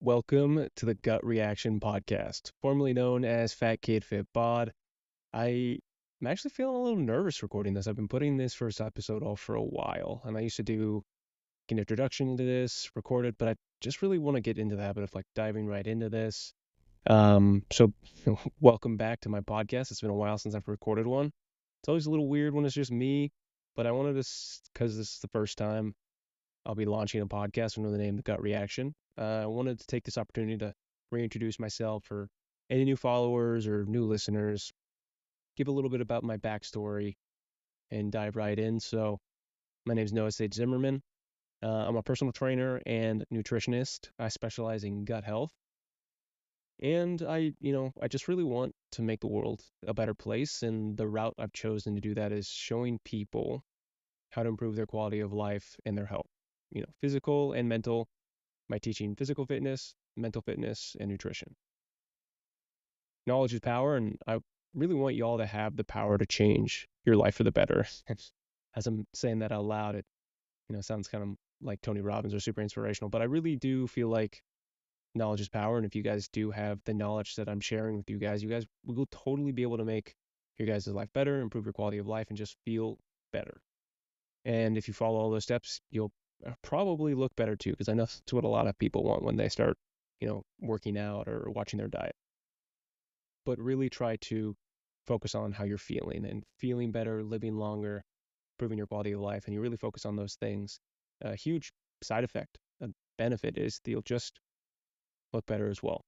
Welcome to the Gut Reaction Podcast, formerly known as Fat Kid Fit Bod. I'm actually feeling a little nervous recording this. I've been putting this first episode off for a while, and I used to do an introduction into this, record it, but I just really want to get into the habit of diving right into this. So welcome back to my podcast. It's been a while since I've recorded one. It's always a little weird when it's just me, but I wanted to, because this is the first time I'll be launching a podcast under the name The Gut Reaction. I wanted to take this opportunity to reintroduce myself for any new followers or new listeners, give a little bit about my backstory, and dive right in. So, my name is Noah Sage Zimmerman. I'm a personal trainer and nutritionist. I specialize in gut health. And I just really want to make the world a better place. And the route I've chosen to do that is showing people how to improve their quality of life and their health, physical and mental, by teaching physical fitness, mental fitness, and nutrition. Knowledge is power, and I really want y'all to have the power to change your life for the better. As I'm saying that out loud, it sounds kind of like Tony Robbins or super inspirational, but I really do feel like knowledge is power, and if you guys do have the knowledge that I'm sharing with you guys will totally be able to make your guys' life better, improve your quality of life, and just feel better. And if you follow all those steps, you'll probably look better too, because I know that's what a lot of people want when they start, working out or watching their diet. But really try to focus on how you're feeling and feeling better, living longer, improving your quality of life. And you really focus on those things. A huge side effect, a benefit is that you'll just look better as well.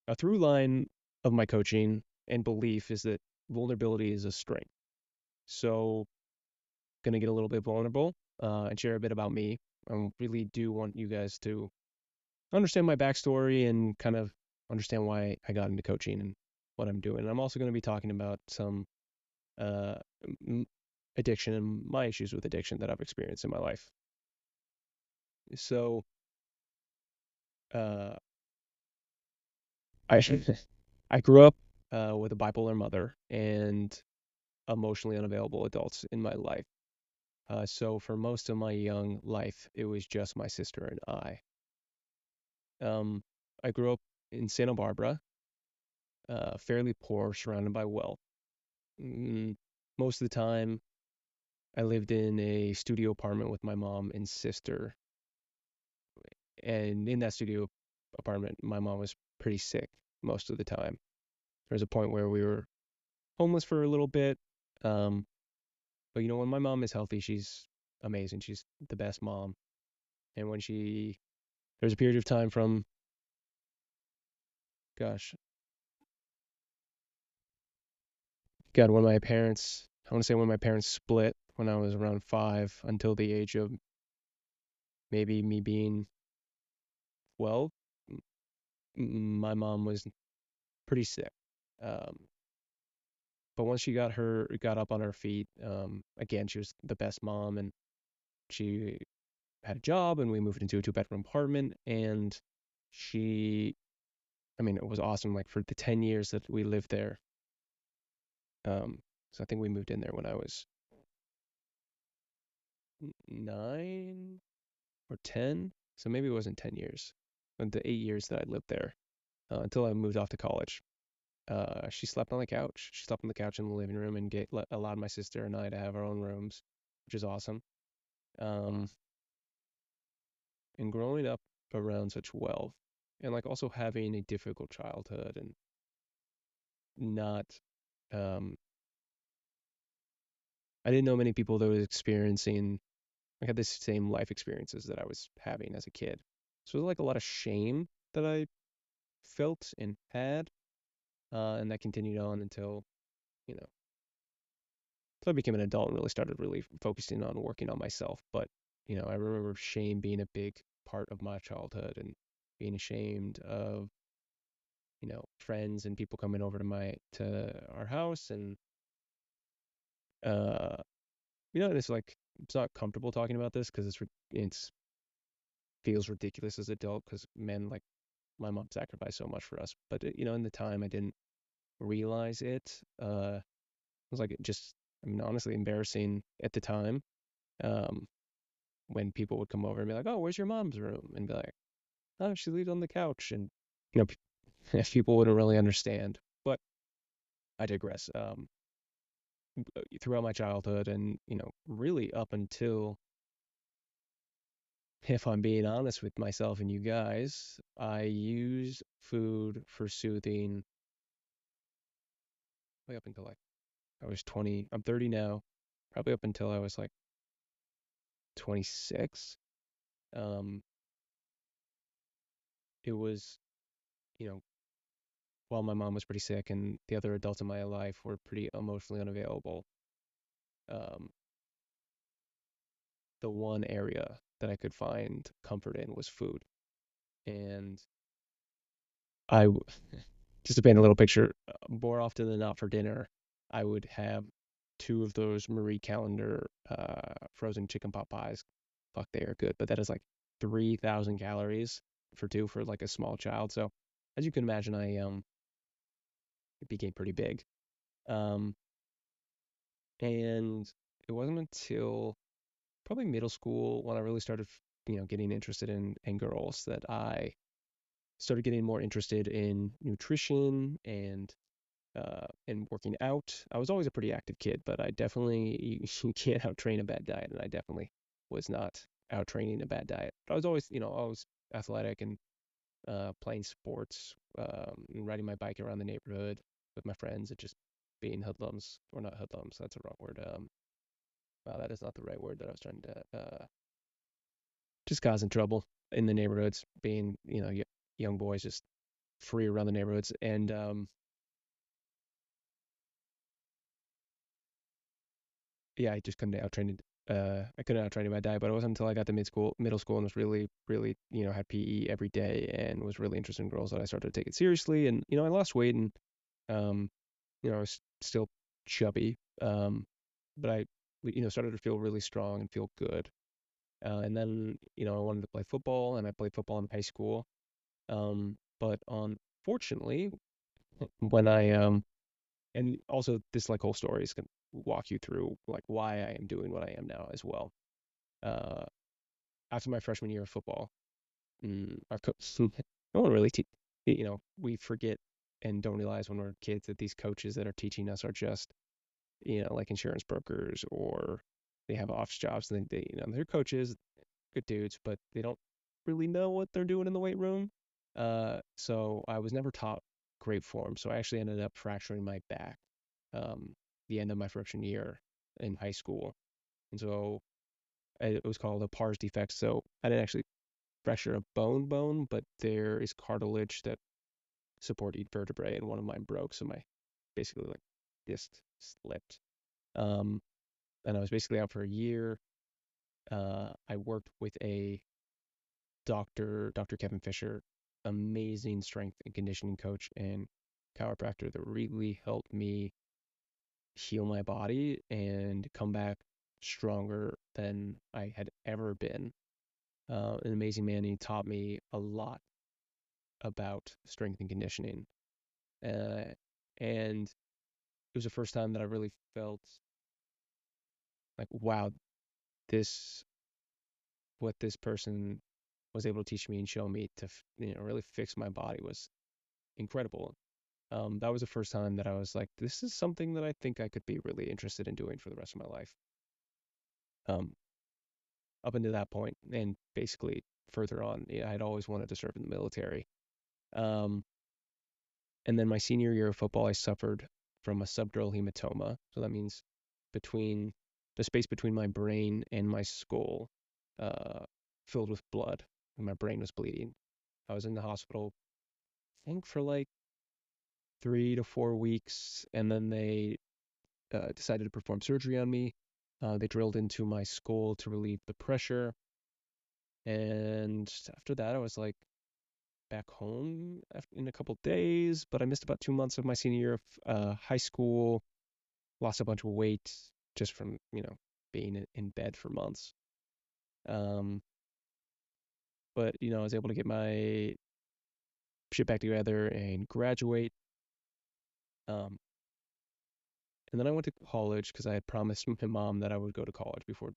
A through line of my coaching and belief is that vulnerability is a strength. So, going to get a little bit vulnerable and share a bit about me. I really do want you guys to understand my backstory and kind of understand why I got into coaching and what I'm doing. And I'm also going to be talking about some uh, addiction and my issues with addiction that I've experienced in my life. So, uh, I I grew up with a bipolar mother and emotionally unavailable adults in my life. So for most of my young life, it was just my sister and I. Um, I grew up in Santa Barbara, fairly poor, surrounded by wealth. Mm, Most of the time, I lived in a studio apartment with my mom and sister. And in that studio apartment, my mom was pretty sick most of the time. There was a point where we were homeless for a little bit. Um, but when my mom is healthy, she's amazing. She's the best mom. And there's a period of time from, gosh, God, I want to say when my parents split when I was around 5 until the age of maybe me being 12, my mom was pretty sick. Um, but once she got up on her feet, again, she was the best mom, and she had a job, and we moved into a 2-bedroom apartment, and it was awesome. Like for the 10 years that we lived there, so I think we moved in there when I was 9 or 10. So maybe it wasn't 10 years, but the 8 years that I lived there until I moved off to college. She slept on the couch. She slept on the couch in the living room and allowed my sister and I to have our own rooms, which is awesome. Um, and growing up around such wealth and also having a difficult childhood and not, um, I didn't know many people that was experiencing, I had the same life experiences that I was having as a kid. So it was like a lot of shame that I felt and had, and that continued on you know, until I became an adult and really started really focusing on working on myself. But, I remember shame being a big part of my childhood and being ashamed of, friends and people coming over to our house and, uh, it's not comfortable talking about this because it's feels ridiculous as an adult because men like my mom sacrificed so much for us. But, in the time I didn't realize it. It was honestly embarrassing at the time. Um, when people would come over and be like, "Oh, where's your mom's room?" and be like, oh, she leaves on the couch, and you know, people wouldn't really understand. But I digress. Throughout my childhood, and really up until, if I'm being honest with myself and you guys, I used food for soothing way up until like I was 20. I'm 30 now. Probably up until I was like 26. Um, it was, you know, while my mom was pretty sick and the other adults in my life were pretty emotionally unavailable. Um, the one area that I could find comfort in was food. And I, just to paint a little picture, more often than not for dinner, I would have two of those Marie Callender frozen chicken pot pies. Fuck, they are good, but that is like 3,000 calories for two for like a small child. So as you can imagine, I it became pretty big. Um, and it wasn't until probably middle school when I really started, getting interested in girls that I started getting more interested in nutrition and working out. I was always a pretty active kid, but I definitely you can't out train a bad diet, and I definitely was not out training a bad diet. But I was always, always athletic and playing sports, and riding my bike around the neighborhood with my friends and just being hoodlums, or not hoodlums. That's a wrong word. Wow, that is not the right word that I was trying to. Just causing trouble in the neighborhoods, being young boys just free around the neighborhoods, and yeah, I just couldn't out train. I couldn't out train my diet, but it wasn't until I got to middle school, and was really, really, had PE every day, and was really interested in girls that I started to take it seriously. And I lost weight, and um, I was still chubby, but I, started to feel really strong and feel good. And then, I wanted to play football, and I played football in high school. But unfortunately, when I and also this like whole story is gonna walk you through like why I am doing what I am now as well. Uh, After my freshman year of football, our coach, no one really, we forget and don't realize when we're kids that these coaches that are teaching us are just, like insurance brokers, or they have office jobs, and they they're coaches, good dudes, but they don't really know what they're doing in the weight room. So I was never taught great form. So I actually ended up fracturing my back, um, the end of my freshman year in high school. And so it was called a pars defect. So I didn't actually fracture a bone, but there is cartilage that support each vertebrae, and one of mine broke. So my basically like disc slipped. Um, and I was basically out for a year. I worked with a Dr. Kevin Fisher, amazing strength and conditioning coach and chiropractor that really helped me heal my body and come back stronger than I had ever been. An amazing man. He taught me a lot about strength and conditioning. Uh, and it was the first time that I really felt like, wow, this, what this person was able to teach me and show me to, really fix my body was incredible. That was the first time that I was like, this is something that I think I could be really interested in doing for the rest of my life. Um, Up until that point, and basically further on, yeah, I'd always wanted to serve in the military. Um, and then my senior year of football, I suffered from a subdural hematoma. So that means between the space between my brain and my skull, uh, filled with blood, and my brain was bleeding. I was in the hospital, I think, for like 3 to 4 weeks, and then they decided to perform surgery on me. They drilled into my skull to relieve the pressure. And after that, I was like back home in a couple days, but I missed about 2 months of my senior year of high school, lost a bunch of weight just from, being in bed for months. Um, but, I was able to get my shit back together and graduate. Um, and then I went to college because I had promised my mom that I would go to college before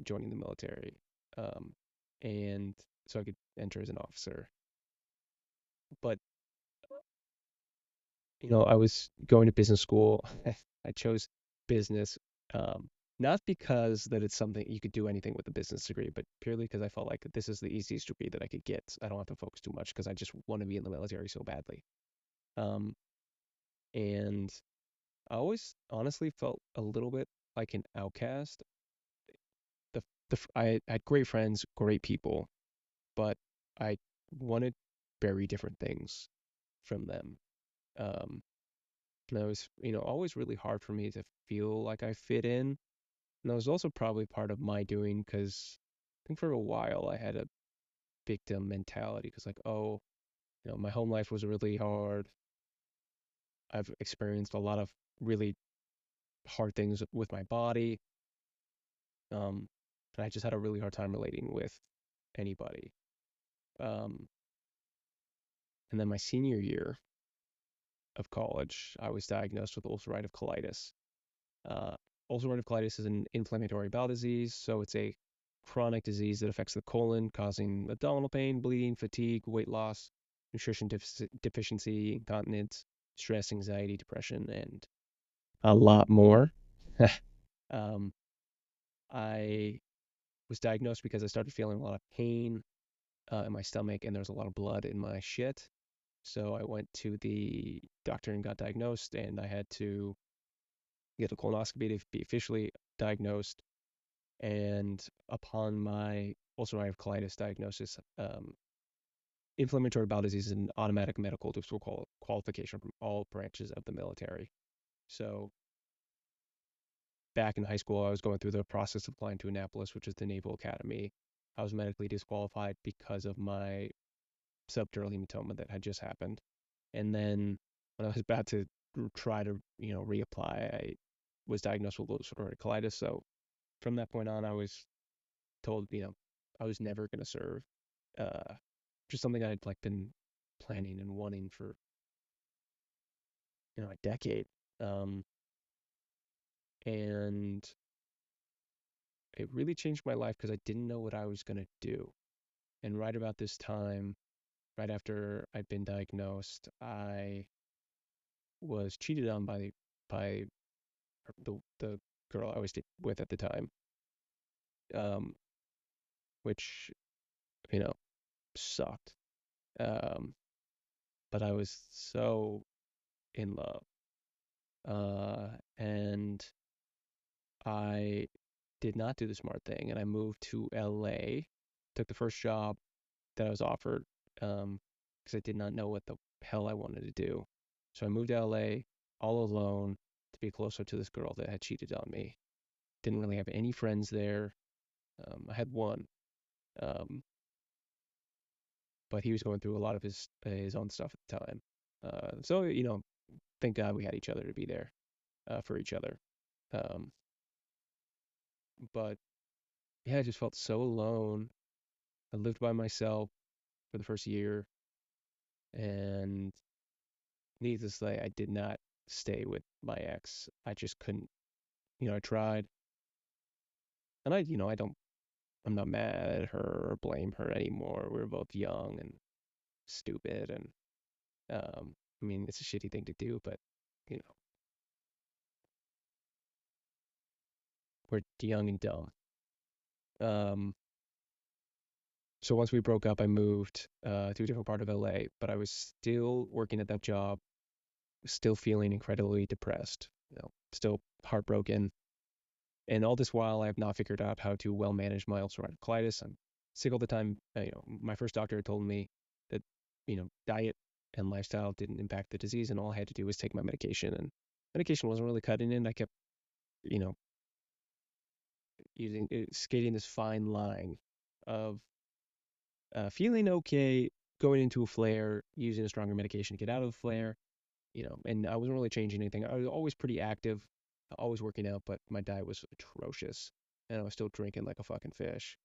joining the military. Um, and so I could enter as an officer. But I was going to business school. I chose business, um, not because that it's something you could do anything with a business degree, but purely because I felt like this is the easiest degree that I could get. I don't have to focus too much because I just want to be in the military so badly. Um, and I always honestly felt a little bit like an outcast. I had great friends, great people, but I wanted very different things from them. Um, and it was, always really hard for me to feel like I fit in. And that was also probably part of my doing because I think for a while I had a victim mentality because, like, oh, my home life was really hard. I've experienced a lot of really hard things with my body. Um, and I just had a really hard time relating with anybody. Um, and then my senior year of college, I was diagnosed with ulcerative colitis. Uh, Ulcerative colitis is an inflammatory bowel disease, so it's a chronic disease that affects the colon, causing abdominal pain, bleeding, fatigue, weight loss, nutrition deficiency, incontinence, stress, anxiety, depression, and a lot more. um, I was diagnosed because I started feeling a lot of pain in my stomach, and there was a lot of blood in my shit. So I went to the doctor and got diagnosed, and I had to get a colonoscopy to be officially diagnosed. And upon my ulcerative colitis diagnosis, inflammatory bowel disease is an automatic medical disqualification from all branches of the military. So back in high school, I was going through the process of applying to Annapolis, which is the Naval Academy. I was medically disqualified because of my subdural hematoma that had just happened. And then when I was about to try to, reapply, I was diagnosed with ulcerative colitis. So from that point on, I was told, I was never going to serve. Just something I'd like been planning and wanting for, a decade. Um, and it really changed my life because I didn't know what I was going to do. And right about this time, right after I'd been diagnosed, I was cheated on by the girl I was with at the time, um, which you know sucked. Um, but I was so in love, and I did not do the smart thing, and I moved to LA. Took the first job that I was offered, because I did not know what the hell I wanted to do. So I moved to LA all alone to be closer to this girl that had cheated on me. Didn't really have any friends there. I had one, um, but he was going through a lot of his own stuff at the time. So thank God we had each other to be there for each other. Um, but yeah, I just felt so alone. I lived by myself for the first year, and needless to say, I did not stay with my ex. I just couldn't. I tried, and I don't. I'm not mad at her or blame her anymore. We were both young and stupid, and I mean, it's a shitty thing to do, but you know, we're young and dumb. Um, so once we broke up, I moved to a different part of LA, but I was still working at that job, still feeling incredibly depressed, still heartbroken. And all this while, I have not figured out how to well manage my ulcerative colitis. I'm sick all the time. My first doctor had told me that, diet and lifestyle didn't impact the disease, and all I had to do was take my medication. And medication wasn't really cutting it. I kept, you know, skating this fine line of feeling okay, going into a flare, using a stronger medication to get out of the flare, and I wasn't really changing anything. I was always pretty active, always working out, but my diet was atrocious, and I was still drinking like a fucking fish.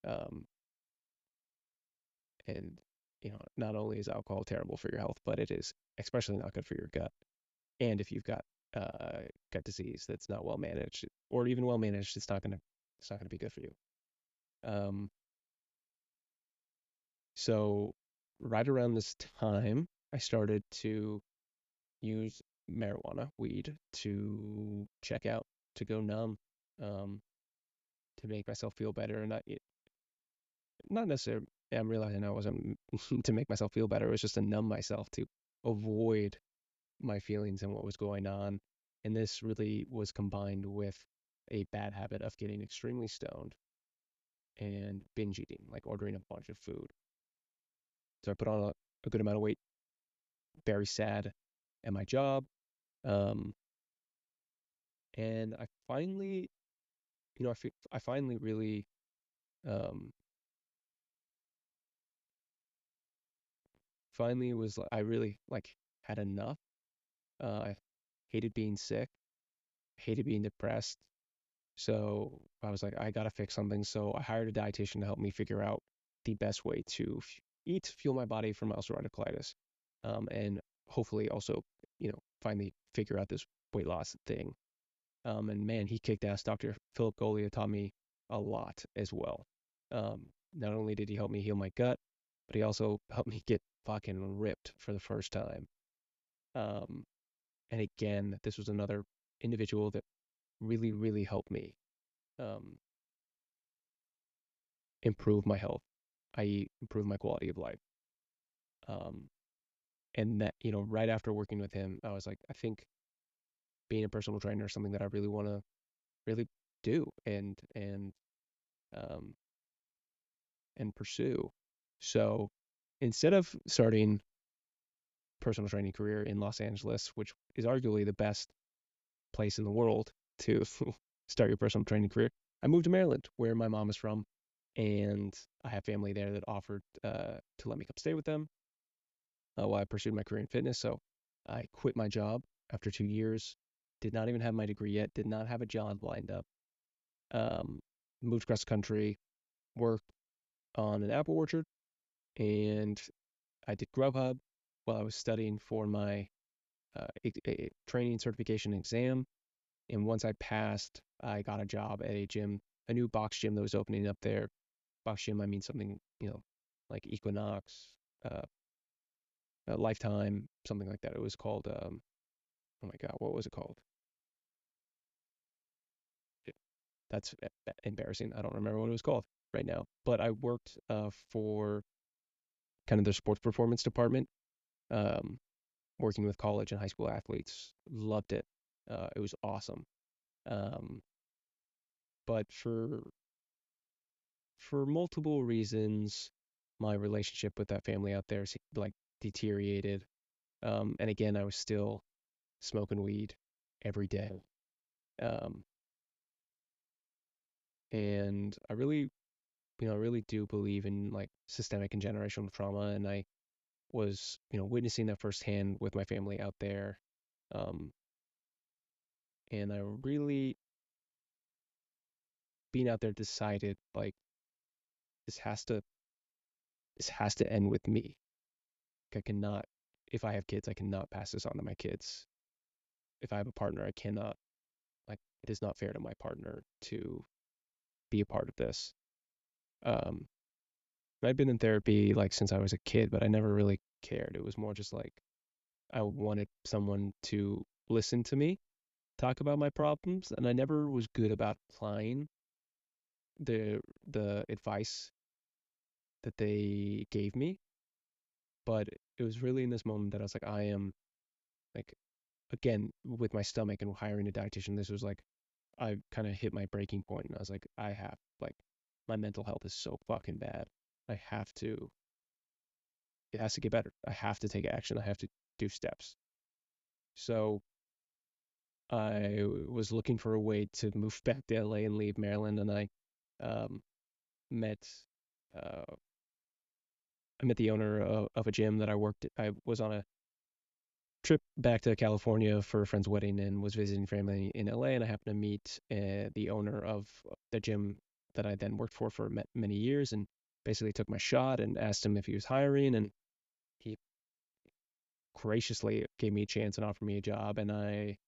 Um, and not only is alcohol terrible for your health, but it is especially not good for your gut. And if you've got gut disease that's not well managed, or even well managed, it's not gonna be good for you. Um, So right around this time, I started to use marijuana, weed, to check out, to go numb, um, to make myself feel better. And not necessarily, I'm realizing I wasn't to make myself feel better. It was just to numb myself, to avoid my feelings and what was going on. And this really was combined with a bad habit of getting extremely stoned and binge eating, like ordering a bunch of food. So I put on a good amount of weight, very sad at my job. Um, and I finally, I finally really, um, finally was, I really like had enough. I hated being sick, hated being depressed. So I was like, I gotta fix something. So I hired a dietitian to help me figure out the best way to eat to fuel my body from ulcerative colitis, and hopefully also, finally figure out this weight loss thing. And man, he kicked ass. Dr. Philip Golia taught me a lot as well. Not only did he help me heal my gut, but he also helped me get fucking ripped for the first time. Um, and again, this was another individual that really, really helped me um, improve my health, i.e., improve my quality of life. Um, and that, right after working with him, I was like, I think being a personal trainer is something that I really want to really do um, and pursue. So instead of starting personal training career in Los Angeles, which is arguably the best place in the world to start your personal training career, I moved to Maryland, where my mom is from, and I have family there that offered to let me come stay with them while I pursued my career in fitness. So I quit my job after 2 years, did not even have my degree yet, did not have a job lined up, um, moved across the country, worked on an apple orchard, and I did Grubhub while I was studying for my a training certification exam. And once I passed, I got a job at a gym, a new box gym that was opening up there. Box gym, I mean something, like Equinox, uh, Lifetime, something like that. It was called, oh my God, what was it called? That's embarrassing. I don't remember what it was called right now. But I worked for kind of the sports performance department, um, working with college and high school athletes. Loved it. It was awesome. Um, but for multiple reasons, my relationship with that family out there like deteriorated. And again, I was still smoking weed every day. Um, and I really do believe in like systemic and generational trauma. And I was, witnessing that firsthand with my family out there. Um, and I really, being out there, decided like this has to this has to end with me. I cannot, if I have kids, I cannot pass this on to my kids. If I have a partner, I cannot, like, it is not fair to my partner to be a part of this. Um, I've been in therapy like since I was a kid, but I never really cared. It was more just like I wanted someone to listen to me talk about my problems, and I never was good about applying the the advice that they gave me. But it was really in this moment that I was like, I am like, again, with my stomach and hiring a dietitian, this was like I kind of hit my breaking point, and I was like, I have like my mental health is so fucking bad. I have to. It has to get better. I have to take action. I have to do steps. So I was looking for a way to move back to LA and leave Maryland, and um, met uh, I met the owner of a gym that I worked at. I was on a trip back to California for a friend's wedding and was visiting family in LA, and I happened to meet the owner of the gym that I then worked for many years, and basically took my shot and asked him if he was hiring, and he graciously gave me a chance and offered me a job, and I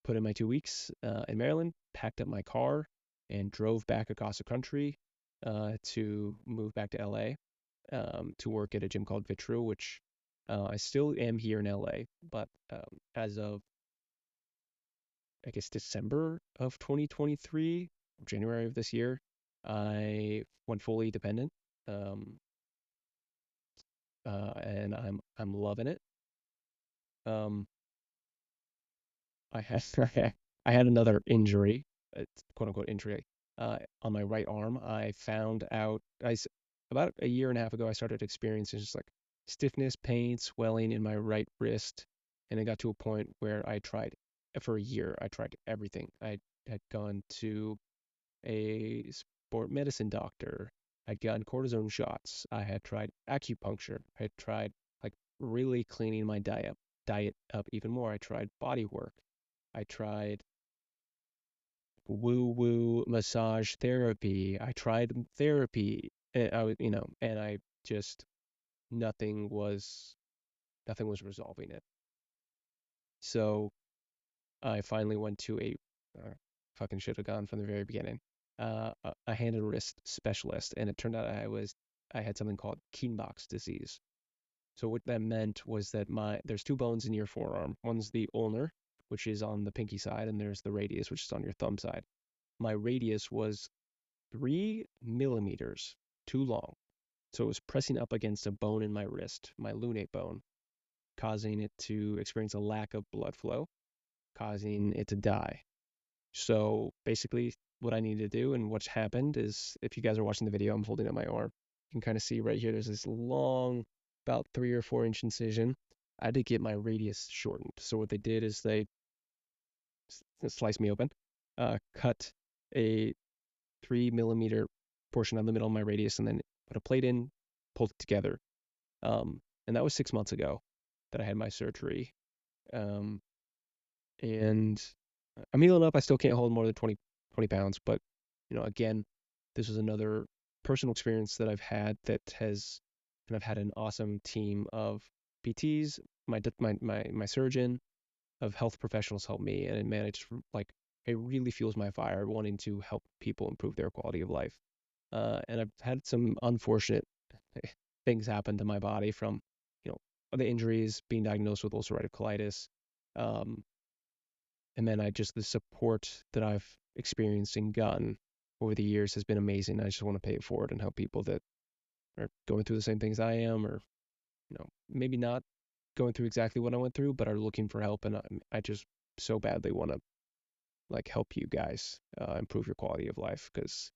put in my 2 weeks in Maryland, packed up my car, and drove back across the country to move back to LA. to work at a gym called Vitru, which I still am here in LA, but as of I guess December of 2023, January of this year, I went fully dependent, um, and I'm loving it. Um, I had I had another injury, quote unquote injury, on my right arm. I found out about a year and a half ago. I started experiencing just like stiffness, pain, swelling in my right wrist, and it got to a point where I tried for a year. I tried everything. I had gone to a sport medicine doctor. I'd gotten cortisone shots. I had tried acupuncture. I had tried like really cleaning my diet up even more. I tried body work. I tried woo woo massage therapy. I tried therapy. And and I just nothing was nothing was resolving it. So I finally went to a fucking should have gone from the very beginning. A hand and wrist specialist, and it turned out I had something called Kienbach's disease. So what that meant was that there's two bones in your forearm. One's the ulnar, which is on the pinky side, and there's the radius, which is on your thumb side. My radius was 3 millimeters too long, so it was pressing up against a bone in my wrist, my lunate bone, causing it to experience a lack of blood flow, causing it to die. So basically, what I need to do and what's happened is, if you guys are watching the video, I'm holding up my arm. You can kind of see right here, there's this long, about 3 or 4 inch incision. I had to get my radius shortened. So what they did is they sliced me open, cut a 3 millimeter portion on the middle of my radius, and then put a plate in, pulled it together. And that was 6 months ago that I had my surgery. Um, and I'm healing up. I still can't hold more than 20 pounds, but again, this is another personal experience that I've had and I've had an awesome team of PTs, my surgeon, of health professionals help me, and it really fuels my fire wanting to help people improve their quality of life. And I've had some unfortunate things happen to my body from, you know, the injuries, being diagnosed with ulcerative colitis, um, and then the support that I've experienced and gotten over the years has been amazing. I just want to pay it forward and help people that are going through the same things I am, or maybe not going through exactly what I went through, but are looking for help. And I just so badly want to like help you guys improve your quality of life, because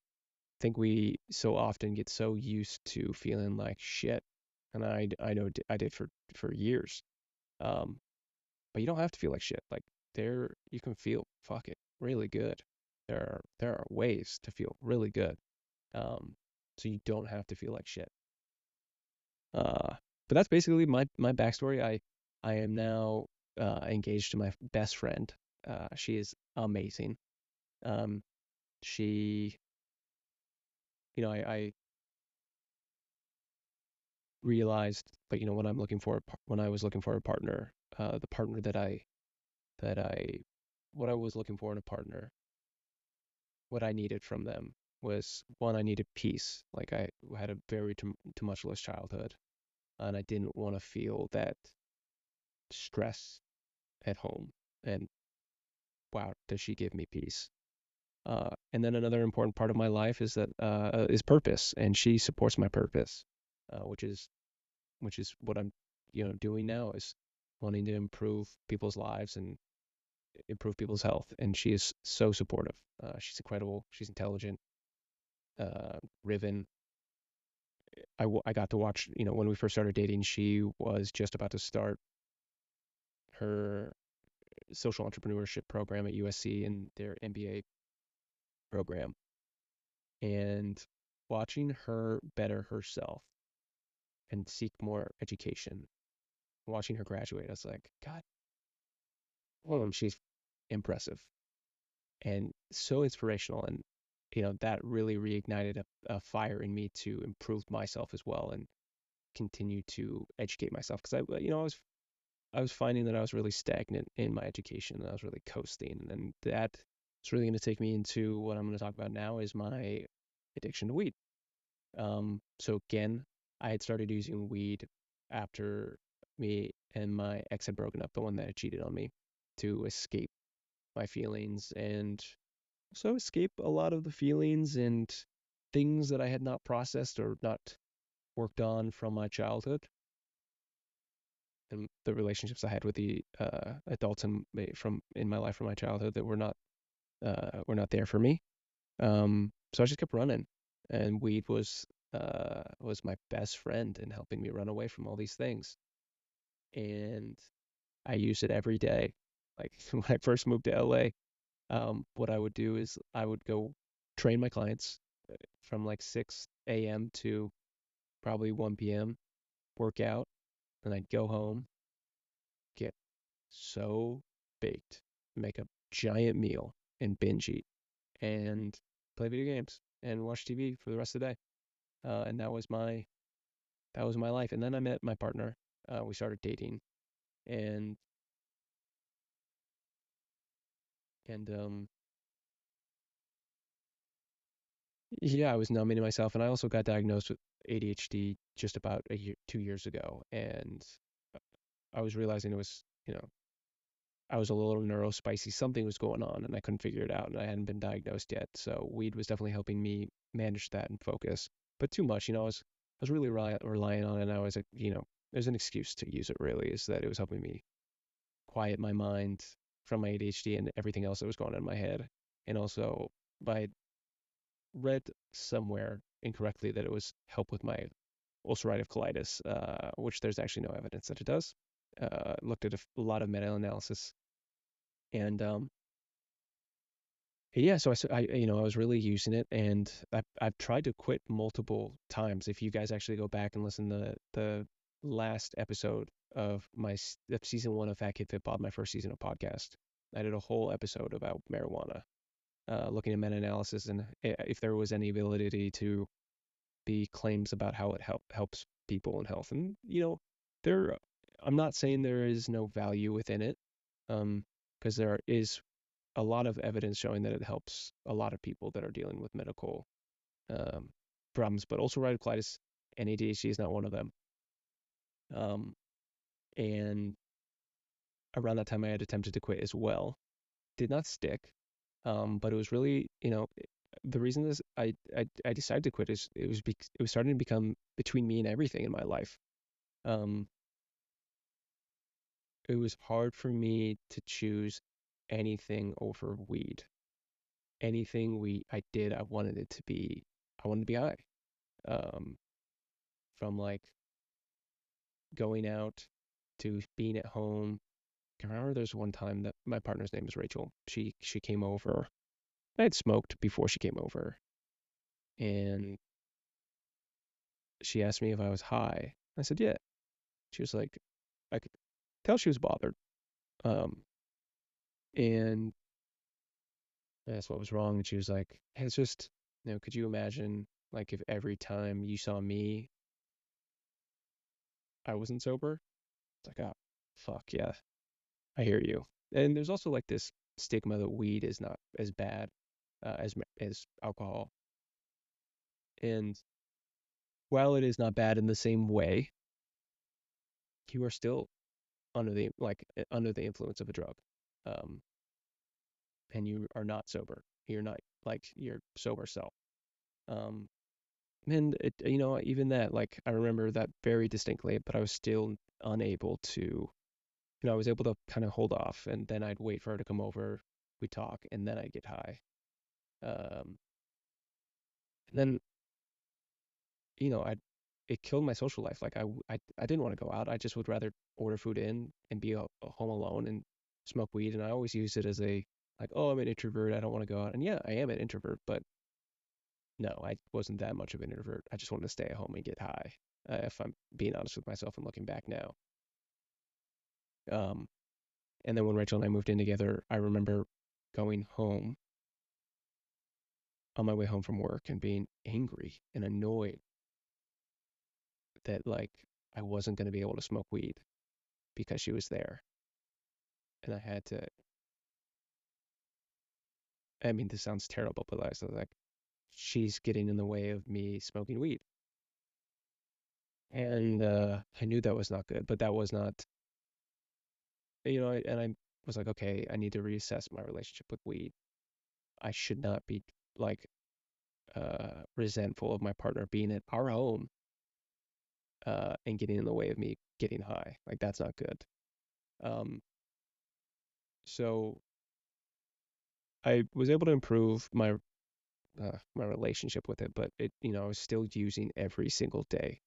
I think we so often get so used to feeling like shit, and I know I did for years. Um, but you don't have to feel like shit. Like you can feel fuck it really good. There are ways to feel really good. Um, so you don't have to feel like shit. Uh, but that's basically my backstory. I am now engaged to my best friend. She is amazing. Um, she, I realized, like, when I was looking for a partner, the partner that I, what I was looking for in a partner, what I needed from them was, one, I needed peace. Like, I had a very tumultuous childhood, and I didn't want to feel that stress at home. And wow, does she give me peace? And then another important part of my life is purpose, and she supports my purpose, which is what I'm doing now, is wanting to improve people's lives and improve people's health. And she is so supportive. She's incredible. She's intelligent, driven. I got to watch, when we first started dating, she was just about to start her social entrepreneurship program at USC and their MBA program. And watching her better herself and seek more education, watching her graduate, I was like, God, she's impressive and so inspirational. And, that really reignited a fire in me to improve myself as well and continue to educate myself. Because I was finding that I was really stagnant in my education, and I was really coasting. And that's really going to take me into what I'm going to talk about now, is my addiction to weed. So again, I had started using weed after me and my ex had broken up, the one that had cheated on me, to escape my feelings and also escape a lot of the feelings and things that I had not processed or not worked on from my childhood and the relationships I had with the adults in my life from my childhood that were not there for me. So I just kept running, and weed was my best friend in helping me run away from all these things. And I use it every day. Like when I first moved to LA, what I would do is I would go train my clients from like 6 a.m. to probably 1 p.m. work out, and I'd go home, get so baked, make a giant meal, and binge eat, and play video games and watch TV for the rest of the day. And that was my life. And then I met my partner. We started dating, and and yeah, I was numbing to myself, and I also got diagnosed with ADHD just about 2 years ago, and I was realizing it was, I was a little neurospicy. Something was going on, and I couldn't figure it out, and I hadn't been diagnosed yet. So weed was definitely helping me manage that and focus, but too much, I was really relying on it. And I was, there's an excuse to use it really, is that it was helping me quiet my mind from my ADHD and everything else that was going on in my head. And also, I read somewhere incorrectly that it was help with my ulcerative colitis, which there's actually no evidence that it does. Looked at a lot of meta-analysis, and yeah, so I was really using it, and I've tried to quit multiple times. If you guys actually go back and listen to the last episode of season 1 of Fat Kid Fit Pod, my first season of podcast, I did a whole episode about marijuana, looking at meta-analysis and if there was any validity to the claims about how it helps people in health. And there, I'm not saying there is no value within it, because there is a lot of evidence showing that it helps a lot of people that are dealing with medical um, problems, but ulcerative colitis and ADHD is not one of them. Um, and around that time, I had attempted to quit as well. Did not stick, but it was really, the reason this I decided to quit is it was starting to become between me and everything in my life. Um, it was hard for me to choose anything over weed. Anything I did, I wanted to be high. Um, from like going out to being at home. I remember there's one time that my partner's name is Rachel. She came over. I had smoked before she came over, and she asked me if I was high. I said yeah. She was like, I could tell she was bothered. Um, and I asked what was wrong, and she was like, hey, it's just, could you imagine like if every time you saw me, I wasn't sober? It's like, oh, fuck yeah, I hear you. And there's also like this stigma that weed is not as bad as alcohol. And while it is not bad in the same way, you are still under the influence of a drug, um, and you are not sober. You're not like your sober self. Um, and even that, like I remember that very distinctly, but I was still unable to. I was able to kind of hold off, and then I'd wait for her to come over. We'd talk, and then I'd get high. Um, and then I it killed my social life. Like I didn't want to go out. I just would rather order food in and be home alone and smoke weed. And I always use it as a like, oh, I'm an introvert. I don't want to go out. And yeah, I am an introvert, but no, I wasn't that much of an introvert. I just wanted to stay at home and get high. If I'm being honest with myself and looking back now. Um, and then when Rachel and I moved in together, I remember going home on my way home from work and being angry and annoyed that like I wasn't going to be able to smoke weed because she was there. And I had to, I mean, this sounds terrible, but I was like, she's getting in the way of me smoking weed. And I knew that was not good, but that was not, and I was like, okay, I need to reassess my relationship with weed. I should not be like resentful of my partner being at our home and getting in the way of me getting high. Like that's not good. Um, so I was able to improve my relationship with it, but I was still using every single day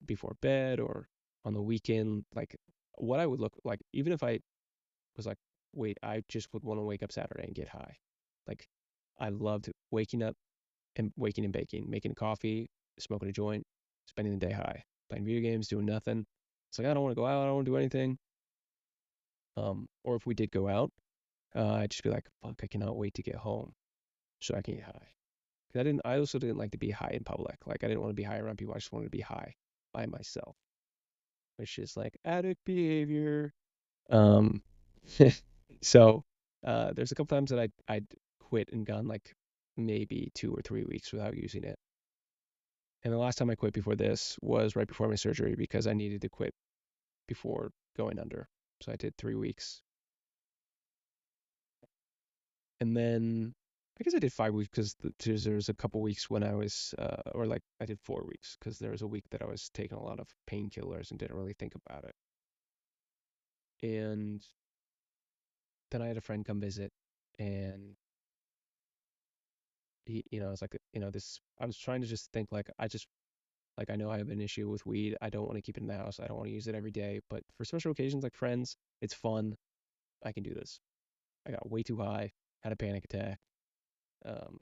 before bed or on the weekend. Like what I would look like, even if I was like, wait, I just would want to wake up Saturday and get high. Like I loved waking and baking, making coffee, smoking a joint, spending the day high, playing video games, doing nothing. It's like I don't want to go out, I don't want to do anything. Or if we did go out, I'd just be like, fuck, I cannot wait to get home so I can get high. Cause I also didn't like to be high in public. Like I didn't want to be high around people. I just wanted to be high by myself, which is like addict behavior. Um, so there's a couple times that I'd quit and gone like maybe 2 or 3 weeks without using it. And the last time I quit before this was right before my surgery because I needed to quit before going under. So I did 3 weeks. And then I guess I did 5 weeks because there was a couple weeks when I was, or like I did 4 weeks because there was a week that I was taking a lot of painkillers and didn't really think about it. And then I had a friend come visit and I was like, I was trying to just think like, like, I know I have an issue with weed. I don't want to keep it in the house. I don't want to use it every day. But for special occasions like friends, it's fun. I can do this. I got way too high, had a panic attack, um,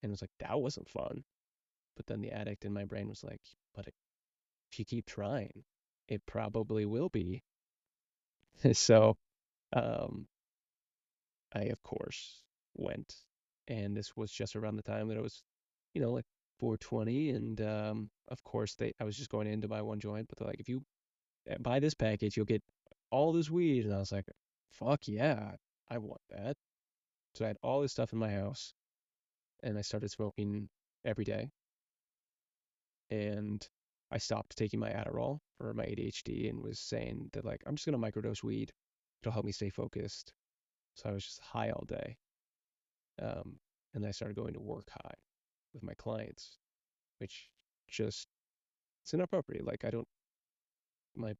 and was like, that wasn't fun. But then the addict in my brain was like, but if you keep trying, it probably will be. So um, I, of course, went. And this was just around the time that it was, like 420. And of course, I was just going in to buy one joint, but they're like, if you buy this package, you'll get all this weed. And I was like, fuck yeah, I want that. So I had all this stuff in my house and I started smoking every day. And I stopped taking my Adderall for my ADHD and was saying that like I'm just gonna microdose weed. It'll help me stay focused. So I was just high all day. Um, and I started going to work high with my clients, which just it's inappropriate. Like I don't my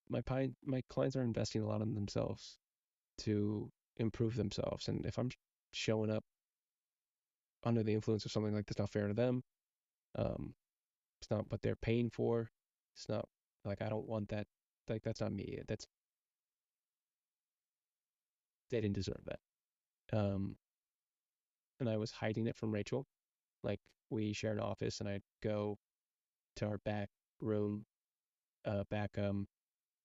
my clients are investing a lot in themselves to improve themselves, and if I'm showing up under the influence of something like that's not fair to them, um, it's not what they're paying for. It's not like I don't want that. Like that's not me. That's they didn't deserve that. Um, and I was hiding it from Rachel. Like we share an office, and I'd go to our back room, back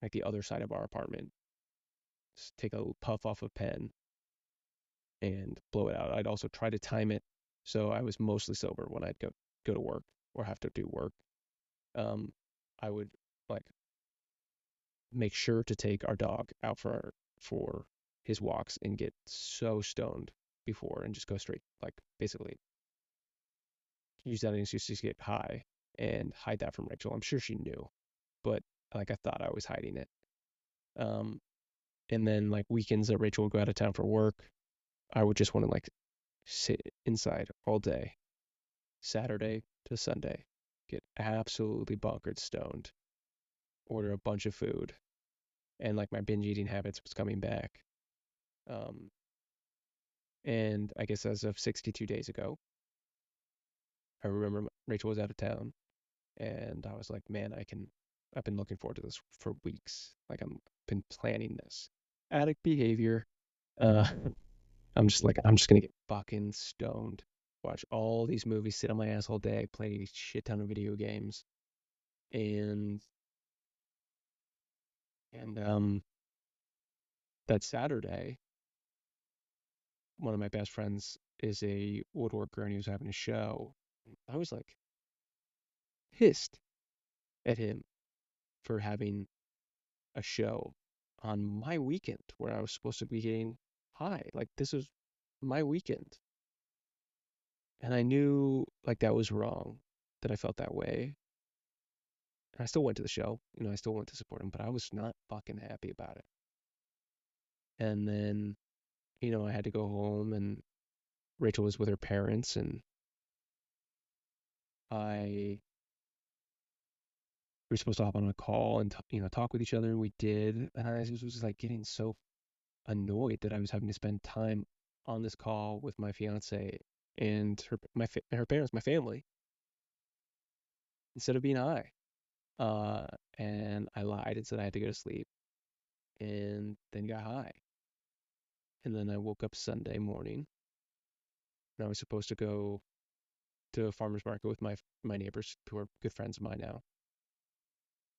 like the other side of our apartment, just take a puff off a pen and blow it out. I'd also try to time it so I was mostly sober when I'd go to work or have to do work. Um, I would like make sure to take our dog out for his walks and get so stoned before and just go straight like basically use that as an excuse to get high and hide that from Rachel. I'm sure she knew, but like I thought I was hiding it. Um, and then like weekends that Rachel would go out of town for work, I would just want to like sit inside all day, Saturday to Sunday, get absolutely bunkered stoned, order a bunch of food, and like my binge eating habits was coming back. Um, and I guess as of 62 days ago, I remember Rachel was out of town, and I was like, man, I've been looking forward to this for weeks. Like I'm been planning this. Addict behavior. Uh, I'm just gonna get fucking stoned, watch all these movies, sit on my ass all day, play a shit ton of video games, and and that Saturday, one of my best friends is a woodworker and he was having a show. I was like pissed at him for having a show on my weekend where I was supposed to be getting high. Like this was my weekend. And I knew like that was wrong, that I felt that way. And I still went to the show. I still went to support him, but I was not fucking happy about it. And then, I had to go home, and Rachel was with her parents, and I we were supposed to hop on a call and talk with each other, and we did. And I was like getting so annoyed that I was having to spend time on this call with my fiance and her parents, my family, instead of being high. Uh, and I lied and said I had to go to sleep, and then got high. And then I woke up Sunday morning, and I was supposed to go to a farmer's market with my neighbors who are good friends of mine now.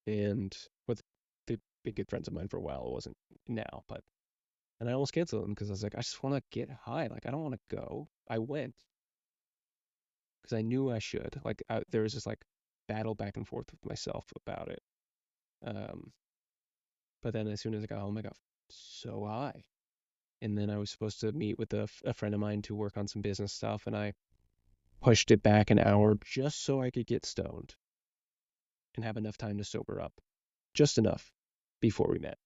And with they've been good friends of mine for a while. It wasn't now, but and I almost canceled them because I was like, I just want to get high. Like I don't want to go. I went because I knew I should. Like there was this like battle back and forth with myself about it. Um, but then as soon as I got home, I got so high. And then I was supposed to meet with a friend of mine to work on some business stuff, and I pushed it back an hour just so I could get stoned and have enough time to sober up, just enough before we met.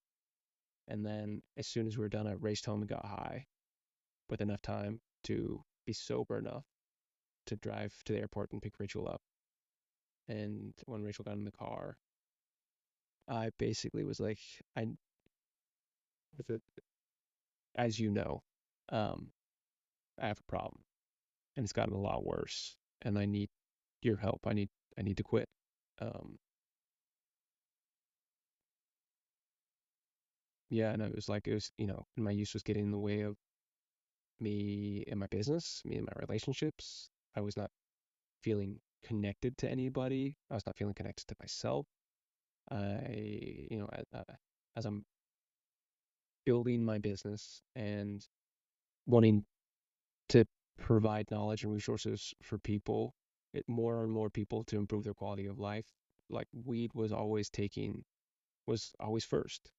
And then as soon as we were done, I raced home and got high with enough time to be sober enough to drive to the airport and pick Rachel up. And when Rachel got in the car, I basically was like, I, with it, as you know, um, I have a problem, and it's gotten a lot worse, and I need your help. I need to quit. Um, yeah, and my use was getting in the way of me and my business, me and my relationships. I was not feeling connected to anybody. I was not feeling connected to myself. As I'm building my business and wanting to provide knowledge and resources for people, more and more people to improve their quality of life, like weed was always first.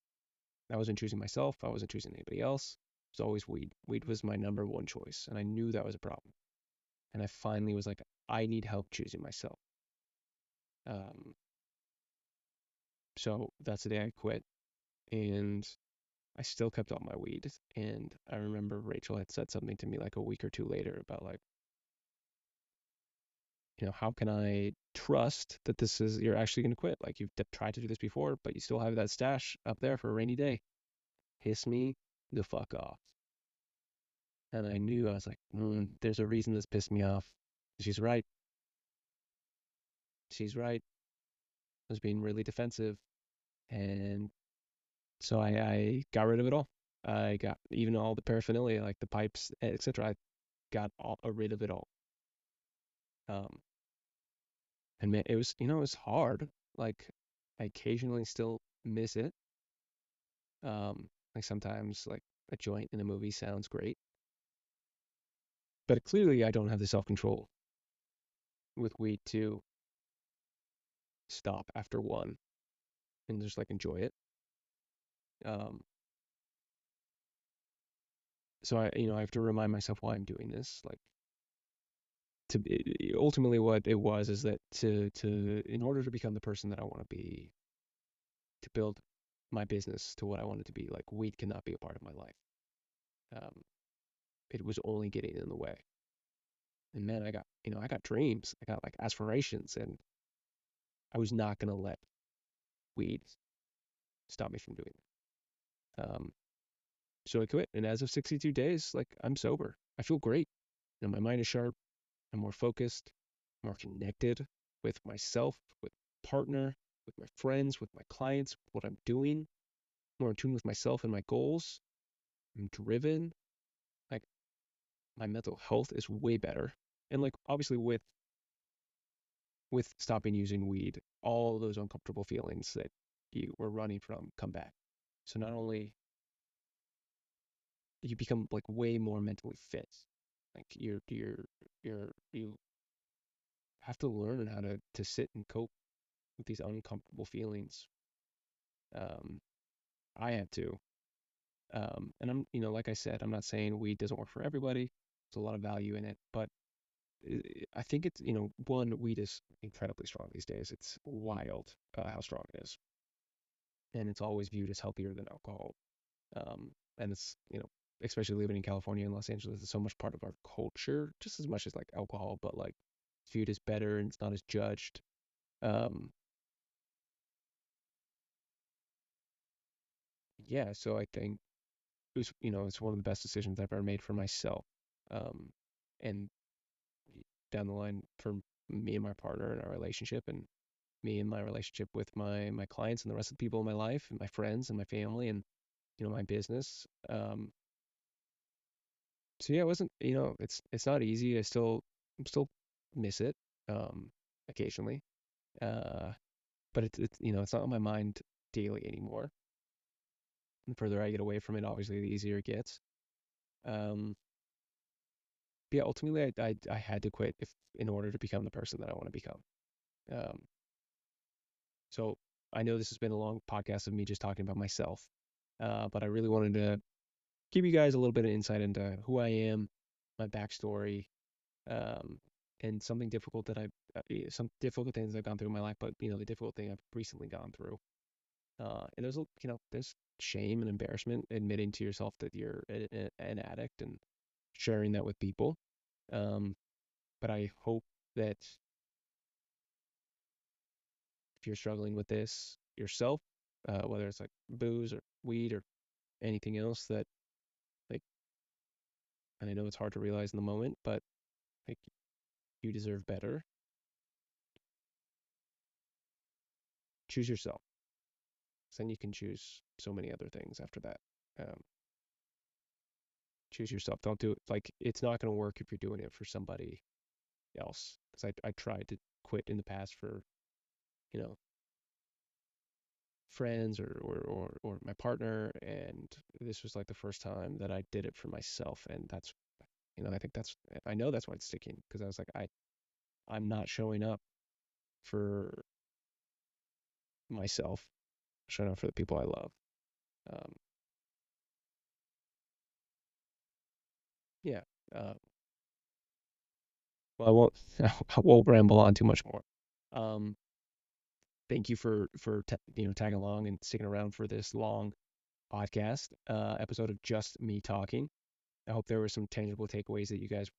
I wasn't choosing myself. I wasn't choosing anybody else. It was always weed. Weed was my number one choice, and I knew that was a problem. And I finally was like, I need help choosing myself. Um, so that's the day I quit, and I still kept all my weed. And I remember Rachel had said something to me like a week or two later about like, how can I trust that you're actually going to quit? Like you've tried to do this before, but you still have that stash up there for a rainy day. Piss me the fuck off. And I knew I was like, there's a reason this pissed me off. She's right. She's right. I was being really defensive. And so I got rid of it all. I got even all the paraphernalia, like the pipes, etc. I got rid of it all. Um, and man, it was hard. Like I occasionally still miss it. Like sometimes like a joint in a movie sounds great, but clearly I don't have the self-control with weed to stop after one and just like enjoy it. Um, so I have to remind myself why I'm doing this. Like ultimately what it was is that in order to become the person that I want to be, to build my business to what I want it to be, like weed cannot be a part of my life. Um, it was only getting in the way. And man, I got dreams, I got like aspirations, and I was not gonna let weed stop me from doing it. So I quit, and as of 62 days, like I'm sober. I feel great. My mind is sharp. I'm more focused, more connected with myself, with partner, with my friends, with my clients, what I'm doing, more in tune with myself and my goals. I'm driven. Like my mental health is way better. And like obviously with stopping using weed, all those uncomfortable feelings that you were running from come back. So not only you become like way more mentally fit, like you have to learn how to sit and cope with these uncomfortable feelings. Um, I had to. And I'm, like I said, I'm not saying weed doesn't work for everybody. There's a lot of value in it, but I think it's, one, weed is incredibly strong these days. It's wild how strong it is. And it's always viewed as healthier than alcohol. And it's, especially living in California and Los Angeles, it's so much part of our culture, just as much as like alcohol, but like it's viewed as better and it's not as judged. Um, yeah, so I think it's one of the best decisions I've ever made for myself. Um, and down the line for me and my partner and our relationship, and me and my relationship with my clients and the rest of the people in my life and my friends and my family and my business. So yeah, it wasn't, it's not easy. I'm still miss it occasionally. Uh, but it's not on my mind daily anymore. The further I get away from it, obviously the easier it gets. Um, but yeah, ultimately I had to quit if in order to become the person that I want to become. Um, so I know this has been a long podcast of me just talking about myself. But I really wanted to give you guys a little bit of insight into who I am, my backstory, um, and some difficult things I've gone through in my life, but the difficult thing I've recently gone through. And there's shame and embarrassment admitting to yourself that you're an addict and sharing that with people. Um, but I hope that if you're struggling with this yourself, whether it's like booze or weed or anything else, that like, and I know it's hard to realize in the moment, but like you deserve better. Choose yourself. Then you can choose so many other things after that. Um, choose yourself. Don't do it. Like, it's not going to work if you're doing it for somebody else. Because I tried to quit in the past for, you know, friends or my partner. And this was like the first time that I did it for myself. And I think I know that's why it's sticking. Because I was like, I'm not showing up for myself, I'm showing up for the people I love. Um, yeah. Uh, well, I won't, I won't ramble on too much more. Um, Thank you for tagging along and sticking around for this long podcast episode of just me talking. I hope there were some tangible takeaways that you guys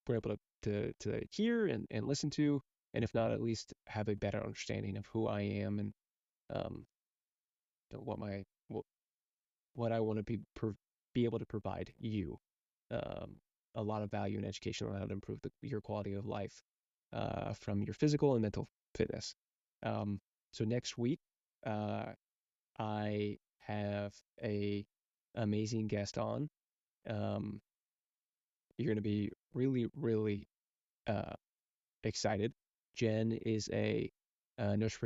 were able to hear and listen to, and if not, at least have a better understanding of who I am and um, what my what I want to be able to provide you. Um, a lot of value and education on how to improve your quality of life from your physical and mental fitness. Um, so next week, uh, I have a amazing guest on. Um, you're going to be really, really uh, excited. Jen is a nurse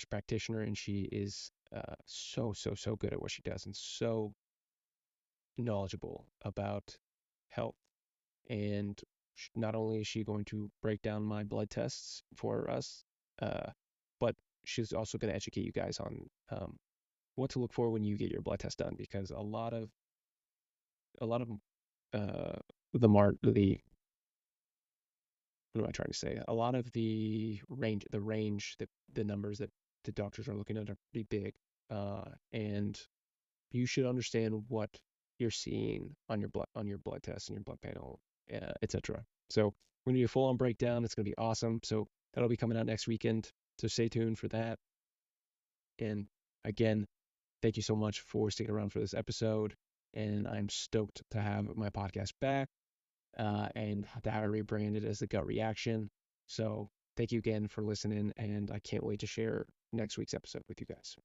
practitioner, and she is so good at what she does and so knowledgeable about health. And not only is she going to break down my blood tests for us, uh, but she's also going to educate you guys on what to look for when you get your blood test done, because a lot of uh, the what am I trying to say? A lot of the numbers that the doctors are looking at are pretty big, and you should understand what you're seeing on your blood test and your blood panel, etc. So we're gonna do a full on breakdown. It's gonna be awesome. So that'll be coming out next weekend. So stay tuned for that. And again, thank you so much for sticking around for this episode. And I'm stoked to have my podcast back and to have it rebranded as the Gut Reaction. So thank you again for listening, and I can't wait to share next week's episode with you guys.